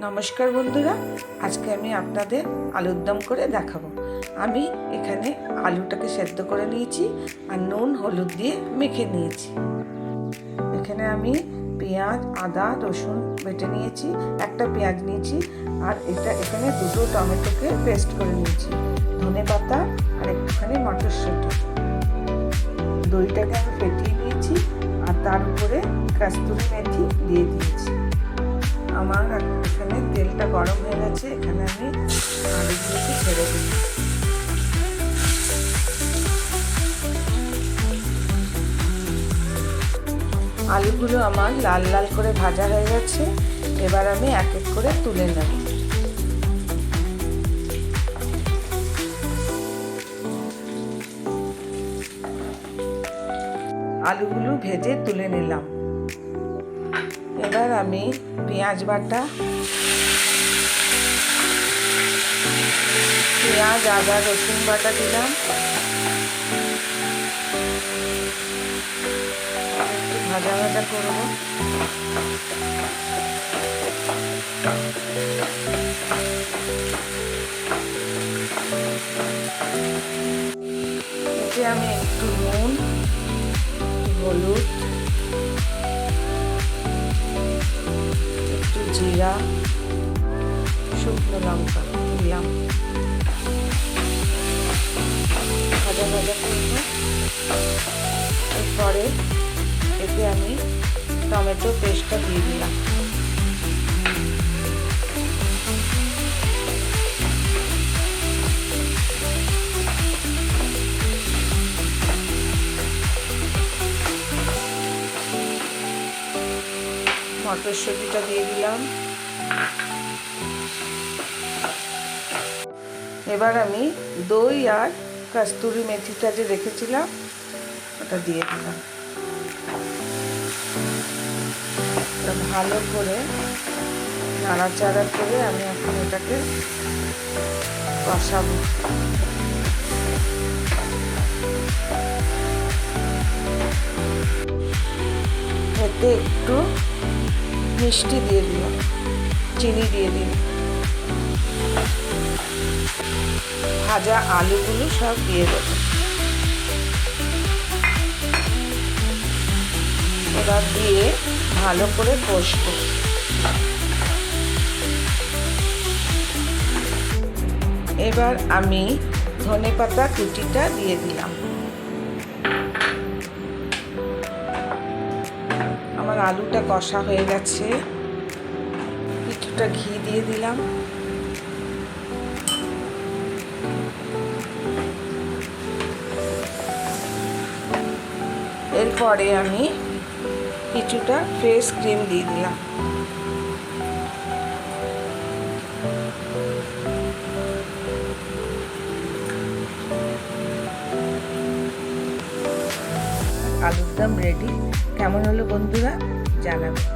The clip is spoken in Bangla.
নমস্কার বন্ধুরা, আজকে আমি আপনাদের আলুর দম করে দেখাবো। আমি এখানে আলুটাকে সেদ্ধ করে নিয়েছি আর নুন হলুদ দিয়ে মেখে নিয়েছি। এখানে আমি পেঁয়াজ আদা রসুন বেটে নিয়েছি, একটা পেঁয়াজ নিয়েছি আর এখানে দুটো টমেটোকে পেস্ট করে নিয়েছি, ধনে পাতা আর একটুখানি মটরশুঁটি। দইটাকে আমি ফেটিয়ে নিয়েছি আর তার উপরে কস্তুরি মেথি দিয়ে দিয়েছি। আমার এখানে তেলটা গরম হয়ে গেছে, এখানে আমি আলুগুলোকে ছেড়ে দিই। আলুগুলো আমার লাল লাল করে ভাজা হয়ে গেছে, এবার আমি এক এক করে তুলে নেব। আলুগুলো ভেজে তুলে নিলাম। এবার আমি পেঁয়াজ বাটা, পেঁয়াজ আদা রসুন বাটা দিলাম, একটু ভাজা ভাজা করবো। এতে আমি একটু নুন, হলুদ, একটু জিরা, শুকনো লঙ্কা দিলাম, ভাজা ভাজা করব। এরপরে এতে আমি টমেটো পেস্টটা দিয়ে দিলাম। মটরশুঁটিটা দিয়ে দিলাম। এবার আমি দই আর কস্তুরি মেথিটা যে রেখেছিলাম ওটা দিয়ে দিলাম। ভালো করে নাড়াচাড়া করে আমি এখন এটাকে কষাবো। এতে একটু মিষ্টি দিয়ে দিলাম, চিনি দিয়ে দিন, ভাজা আলুগুলো সব দিয়ে দেবো। এবার দিয়ে ভালো করে কষবো। এবার আমি ধনেপাতা কুচিটা দিয়ে দিলাম। আমার আলুটা কষা হয়ে গেছে, কিছুটা ঘি দিয়ে দিলাম। এরপরে আমি কিছুটা ফ্রেশ ক্রিম দিয়ে দিলাম। আলুর দম রেডি। কেমন হলো বন্ধুরা জানাবেন।